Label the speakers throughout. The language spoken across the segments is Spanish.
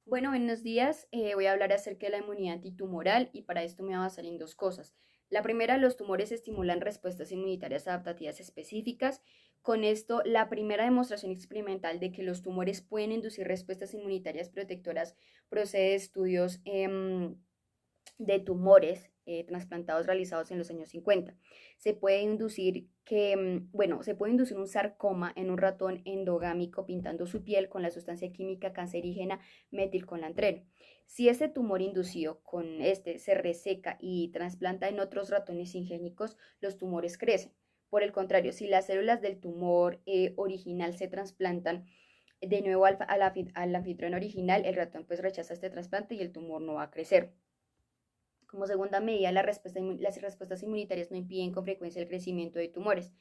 Speaker 1: Bueno, buenos días. Voy a hablar acerca de la inmunidad antitumoral y para esto me voy a basar en dos cosas. La primera, los tumores estimulan respuestas inmunitarias adaptativas específicas. Con esto, la primera demostración experimental de que los tumores pueden inducir respuestas inmunitarias protectoras procede de estudios de tumores trasplantados realizados en los años 50. Se puede inducir un sarcoma en un ratón endogámico pintando su piel con la sustancia química cancerígena metilcolantreno. Si este tumor inducido con este se reseca y trasplanta en otros ratones ingénicos, los tumores crecen. Por el contrario, si las células del tumor original se trasplantan de nuevo al anfitrión original, el ratón pues rechaza este trasplante y el tumor no va a crecer. Como segunda medida, las respuestas inmunitarias no impiden con frecuencia el crecimiento de tumores.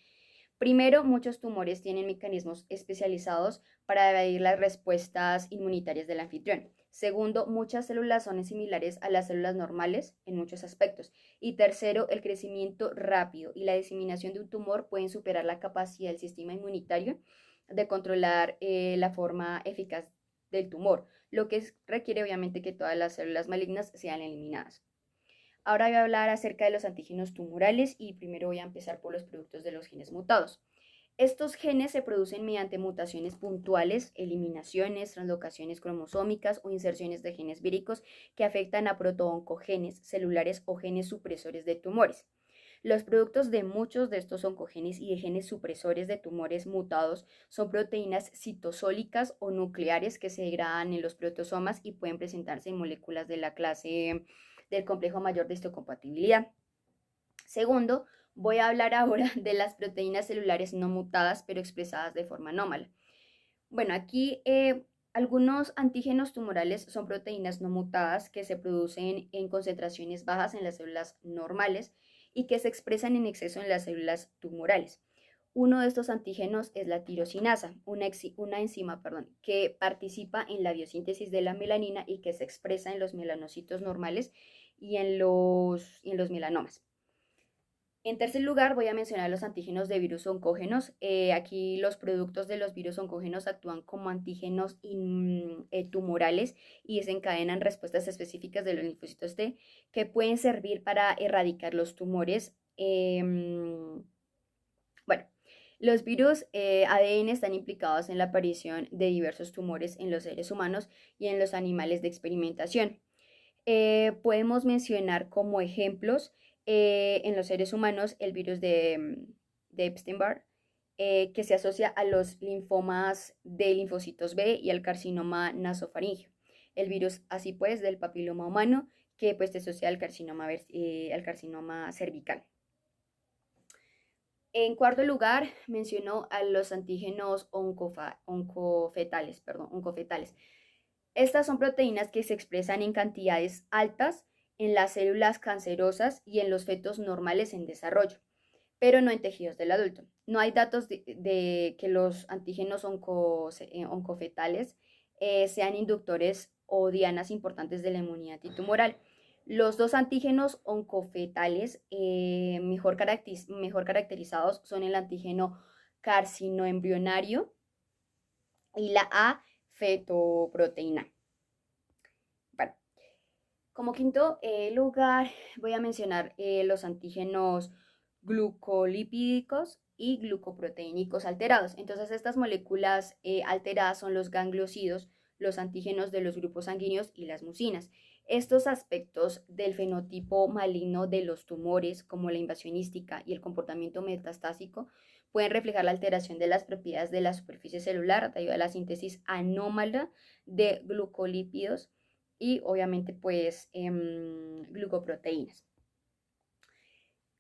Speaker 1: Primero, muchos tumores tienen mecanismos especializados para evadir las respuestas inmunitarias del anfitrión. Segundo, muchas células son similares a las células normales en muchos aspectos. Y tercero, el crecimiento rápido y la diseminación de un tumor pueden superar la capacidad del sistema inmunitario de controlar la forma eficaz del tumor, lo que requiere obviamente que todas las células malignas sean eliminadas. Ahora voy a hablar acerca de los antígenos tumorales y primero voy a empezar por los productos de los genes mutados. Estos genes se producen mediante mutaciones puntuales, eliminaciones, translocaciones cromosómicas o inserciones de genes víricos que afectan a protooncogenes celulares o genes supresores de tumores. Los productos de muchos de estos oncogenes y de genes supresores de tumores mutados son proteínas citosólicas o nucleares que se degradan en los proteosomas y pueden presentarse en moléculas de la clase del complejo mayor de histocompatibilidad. Segundo, voy a hablar ahora de las proteínas celulares no mutadas pero expresadas de forma anómala. Bueno, aquí algunos antígenos tumorales son proteínas no mutadas que se producen en concentraciones bajas en las células normales y que se expresan en exceso en las células tumorales. Uno de estos antígenos es la tirosinasa, una enzima que participa en la biosíntesis de la melanina y que se expresa en los melanocitos normales y en los melanomas. En tercer lugar, voy a mencionar los antígenos de virus oncógenos. Aquí los productos de los virus oncógenos actúan como antígenos tumorales y desencadenan respuestas específicas de los linfocitos T que pueden servir para erradicar los tumores. Bueno, los virus ADN están implicados en la aparición de diversos tumores en los seres humanos y en los animales de experimentación. Podemos mencionar como ejemplos en los seres humanos el virus de Epstein-Barr, que se asocia a los linfomas de linfocitos B y al carcinoma nasofaringeo. El virus, así pues, del papiloma humano, que pues se asocia al carcinoma cervical. En cuarto lugar, mencionó a los antígenos oncofetales. Estas son proteínas que se expresan en cantidades altas en las células cancerosas y en los fetos normales en desarrollo, pero no en tejidos del adulto. No hay datos de que los antígenos oncofetales sean inductores o dianas importantes de la inmunidad antitumoral. Los dos antígenos oncofetales mejor caracterizados son el antígeno carcinoembrionario y la A fetoproteína. Bueno, como quinto lugar voy a mencionar los antígenos glucolipídicos y glucoproteínicos alterados. Entonces estas moléculas alteradas son los gangliosidos, los antígenos de los grupos sanguíneos y las mucinas. Estos aspectos del fenotipo maligno de los tumores, como la invasionística y el comportamiento metastásico, pueden reflejar la alteración de las propiedades de la superficie celular debido a la síntesis anómala de glucolípidos y obviamente pues glucoproteínas.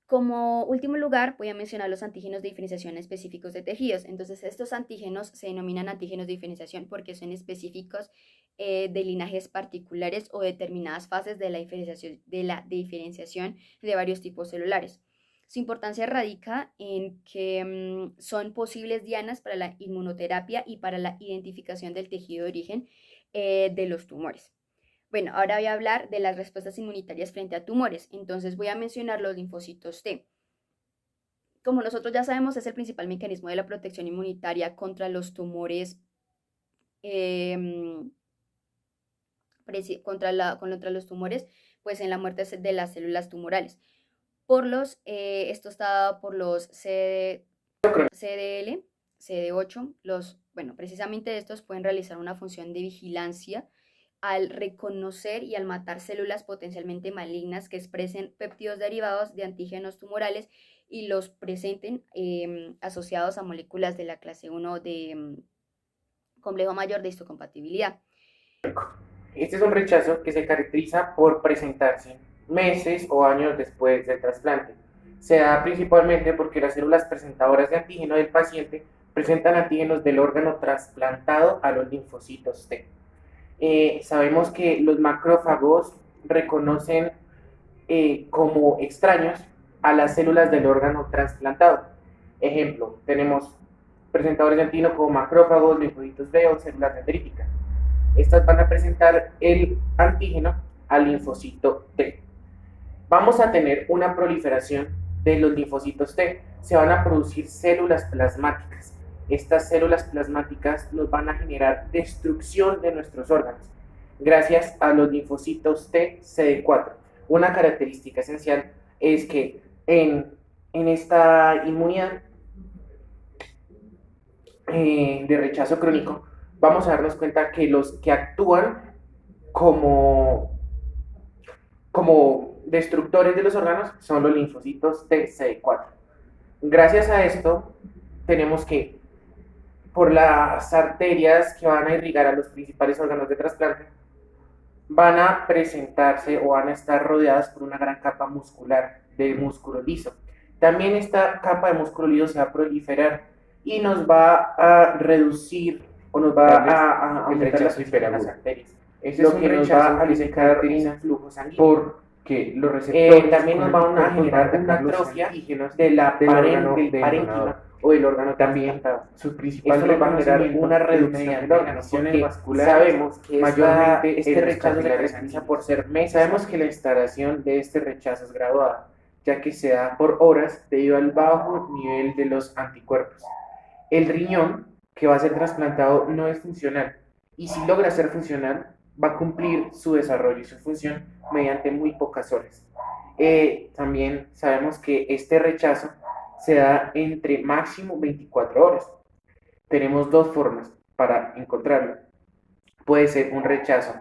Speaker 1: Como último lugar, voy a mencionar los antígenos de diferenciación específicos de tejidos. Entonces, estos antígenos se denominan antígenos de diferenciación porque son específicos de linajes particulares o determinadas fases de la diferenciación de varios tipos celulares. Su importancia radica en que son posibles dianas para la inmunoterapia y para la identificación del tejido de origen de los tumores. Bueno, ahora voy a hablar de las respuestas inmunitarias frente a tumores. Entonces voy a mencionar los linfocitos T. Como nosotros ya sabemos, es el principal mecanismo de la protección inmunitaria contra los tumores eh, contra los tumores, pues en la muerte de las células tumorales. Esto está dado por los CDL, CD8, bueno, precisamente estos pueden realizar una función de vigilancia al reconocer y al matar células potencialmente malignas que expresen péptidos derivados de antígenos tumorales y los presenten asociados a moléculas de la clase 1 de complejo mayor de histocompatibilidad.
Speaker 2: Este es un rechazo que se caracteriza por presentarse meses o años después del trasplante. Se da principalmente porque las células presentadoras de antígeno del paciente presentan antígenos del órgano trasplantado a los linfocitos T. Sabemos que los macrófagos reconocen como extraños a las células del órgano trasplantado. Ejemplo, tenemos presentadores de antígeno como macrófagos, linfocitos B o células dendríticas. Estas van a presentar el antígeno al linfocito T. Vamos a tener una proliferación de los linfocitos T. Se van a producir células plasmáticas. Estas células plasmáticas nos van a generar destrucción de nuestros órganos gracias a los linfocitos T CD4. Una característica esencial es que en esta inmunidad de rechazo crónico, vamos a darnos cuenta que los que actúan como destructores de los órganos son los linfocitos TCD4. Gracias a esto, tenemos que, por las arterias que van a irrigar a los principales órganos de trasplante, van a presentarse o van a estar rodeadas por una gran capa muscular de músculo liso. También esta capa de músculo liso se va a proliferar y nos va a reducir o nos va a aumentar la presión de las arterias. Eso es lo que nos va a disecar un flujo sanguíneo. Porque los receptores también nos van a generar una atrofia de la del parénquima o del órgano también. Su principal esto nos va a generar una reducción del órgano porque sabemos que mayormente este rechazo se caracteriza por ser meses. Sabemos que la instalación de este rechazo es graduada, ya que se da por horas debido al bajo nivel de los anticuerpos. El riñón que va a ser trasplantado no es funcional y si logra ser funcional va a cumplir su desarrollo y su función mediante muy pocas horas. También sabemos que este rechazo se da entre máximo 24 horas. Tenemos dos formas para encontrarlo. Puede ser un rechazo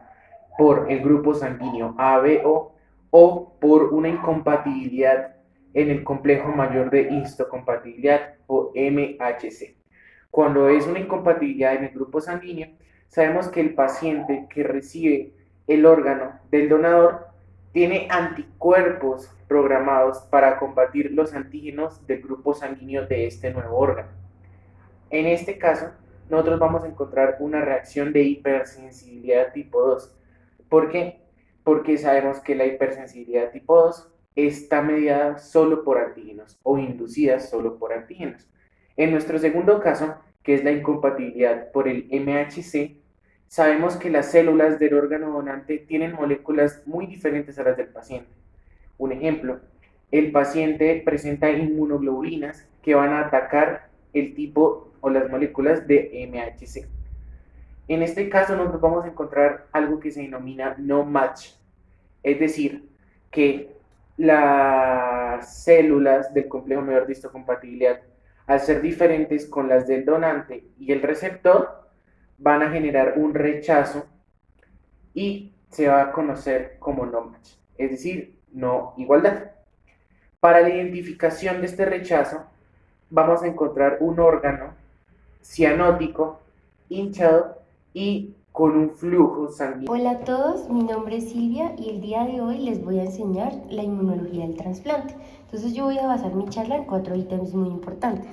Speaker 2: por el grupo sanguíneo ABO o por una incompatibilidad en el complejo mayor de histocompatibilidad o MHC. Cuando es una incompatibilidad en el grupo sanguíneo, sabemos que el paciente que recibe el órgano del donador tiene anticuerpos programados para combatir los antígenos del grupo sanguíneo de este nuevo órgano. En este caso, nosotros vamos a encontrar una reacción de hipersensibilidad tipo 2. ¿Por qué? Porque sabemos que la hipersensibilidad tipo 2 está mediada solo por antígenos o inducida solo por antígenos. En nuestro segundo caso, que es la incompatibilidad por el MHC, sabemos que las células del órgano donante tienen moléculas muy diferentes a las del paciente. Un ejemplo, el paciente presenta inmunoglobulinas que van a atacar el tipo o las moléculas de MHC. En este caso nosotros vamos a encontrar algo que se denomina no match, es decir, que las células del complejo mayor de histocompatibilidad, al ser diferentes con las del donante y el receptor, van a generar un rechazo y se va a conocer como no match, es decir, no igualdad. Para la identificación de este rechazo, vamos a encontrar un órgano cianótico, hinchado y con un flujo sanguíneo.
Speaker 3: Hola a todos, mi nombre es Silvia y el día de hoy les voy a enseñar la inmunología del trasplante. Entonces yo voy a basar mi charla en 4 ítems muy importantes.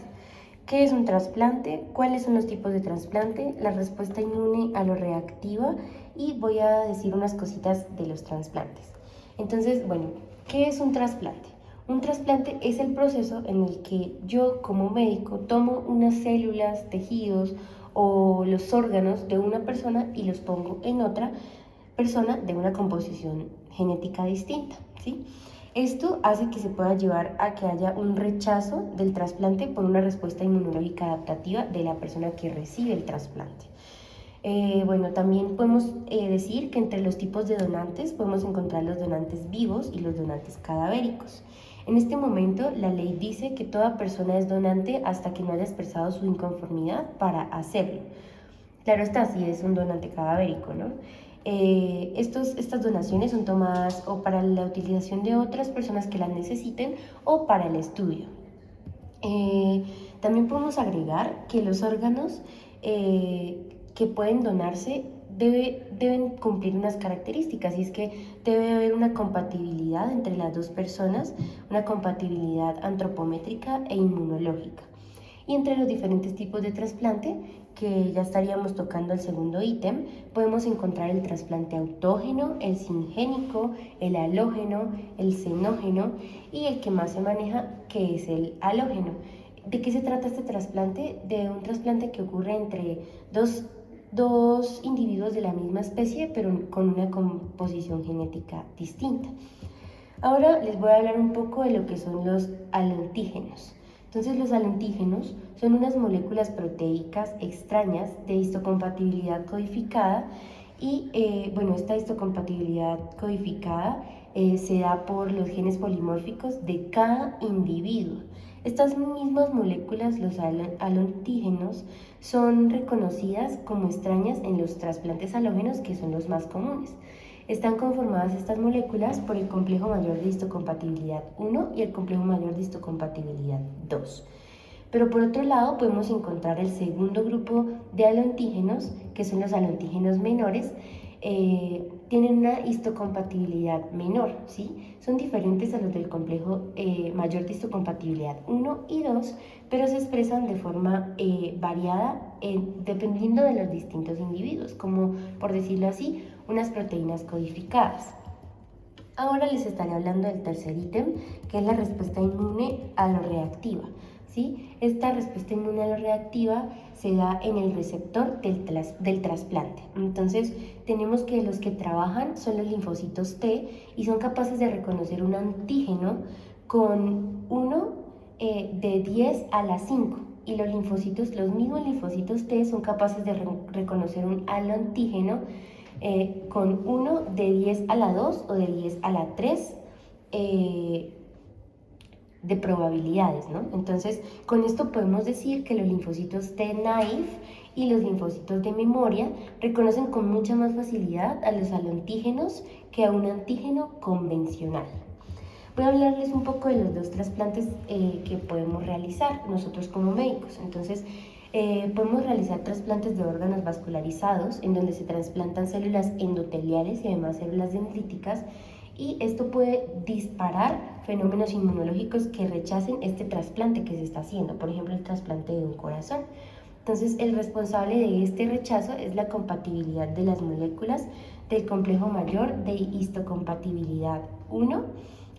Speaker 3: ¿Qué es un trasplante? ¿Cuáles son los tipos de trasplante? La respuesta inmune a lo reactiva y voy a decir unas cositas de los trasplantes. Entonces, bueno, ¿qué es un trasplante? Un trasplante es el proceso en el que yo como médico tomo unas células, tejidos o los órganos de una persona y los pongo en otra persona de una composición genética distinta, ¿sí? Esto hace que se pueda llevar a que haya un rechazo del trasplante por una respuesta inmunológica adaptativa de la persona que recibe el trasplante. Bueno, también podemos decir que entre los tipos de donantes podemos encontrar los donantes vivos y los donantes cadavéricos. En este momento, la ley dice que toda persona es donante hasta que no haya expresado su inconformidad para hacerlo. Claro está, si es un donante cadavérico, ¿no? Estas donaciones son tomadas o para la utilización de otras personas que las necesiten o para el estudio. También podemos agregar que los órganos que pueden donarse deben cumplir unas características, y es que debe haber una compatibilidad entre las dos personas, una compatibilidad antropométrica e inmunológica. Y entre los diferentes tipos de trasplante, que ya estaríamos tocando el segundo ítem, podemos encontrar el trasplante autógeno, el singénico, el halógeno, el xenógeno y el que más se maneja, que es el halógeno. ¿De qué se trata este trasplante? De un trasplante que ocurre entre dos individuos de la misma especie, pero con una composición genética distinta. Ahora les voy a hablar un poco de lo que son los alontígenos. Entonces, los alontígenos son unas moléculas proteicas extrañas de histocompatibilidad codificada y, esta histocompatibilidad codificada se da por los genes polimórficos de cada individuo. Estas mismas moléculas, los alontígenos, son reconocidas como extrañas en los trasplantes halógenos, que son los más comunes. Están conformadas estas moléculas por el complejo mayor de histocompatibilidad 1 y el complejo mayor de histocompatibilidad 2. Pero por otro lado podemos encontrar el segundo grupo de alontígenos, que son los alontígenos menores. Tienen una histocompatibilidad menor, ¿sí? Son diferentes a los del complejo mayor de histocompatibilidad 1 y 2, pero se expresan de forma variada dependiendo de los distintos individuos, como, por decirlo así, unas proteínas codificadas. Ahora les estaré hablando del tercer ítem, que es la respuesta inmune aloreactiva, ¿sí? Esta respuesta inmune aloreactiva se da en el receptor del trasplante. Entonces, tenemos que los que trabajan son los linfocitos T y son capaces de reconocer un antígeno con 1 de 10 a la 5. Y los mismos linfocitos T son capaces de reconocer un aloantígeno con 1 de 10 a la 2 o de 10 a la 3 de probabilidades, ¿no? Entonces, con esto podemos decir que los linfocitos T naive y los linfocitos de memoria reconocen con mucha más facilidad a los alontígenos que a un antígeno convencional. Voy a hablarles un poco de los dos trasplantes que podemos realizar nosotros como médicos. Entonces, podemos realizar trasplantes de órganos vascularizados, en donde se trasplantan células endoteliales y además células dendríticas, y esto puede disparar fenómenos inmunológicos que rechacen este trasplante que se está haciendo, por ejemplo, el trasplante de un corazón. Entonces, el responsable de este rechazo es la compatibilidad de las moléculas del complejo mayor de histocompatibilidad 1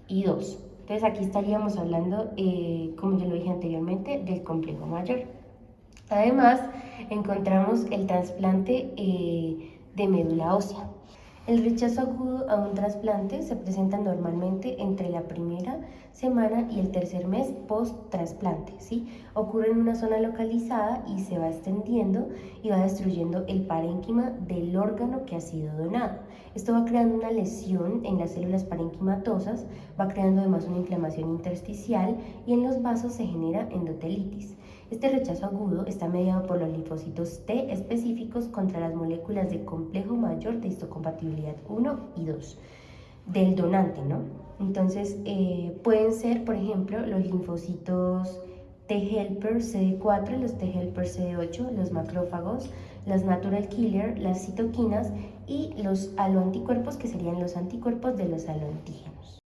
Speaker 3: y 2. Entonces, aquí estaríamos hablando, como yo lo dije anteriormente, del complejo mayor. Además, encontramos el trasplante de médula ósea. El rechazo agudo a un trasplante se presenta normalmente entre la primera semana y el tercer mes post-trasplante, ¿sí? Ocurre en una zona localizada y se va extendiendo y va destruyendo el parénquima del órgano que ha sido donado. Esto va creando una lesión en las células parenquimatosas, va creando además una inflamación intersticial y en los vasos se genera endotelitis. Este rechazo agudo está mediado por los linfocitos T específicos contra las moléculas de complejo mayor de histocompatibilidad 1 y 2 del donante, ¿no? Entonces, pueden ser, por ejemplo, los linfocitos T helper CD4, los T helper CD8, los macrófagos, los natural killer, las citoquinas y los aloanticuerpos, que serían los anticuerpos de los aloantígenos.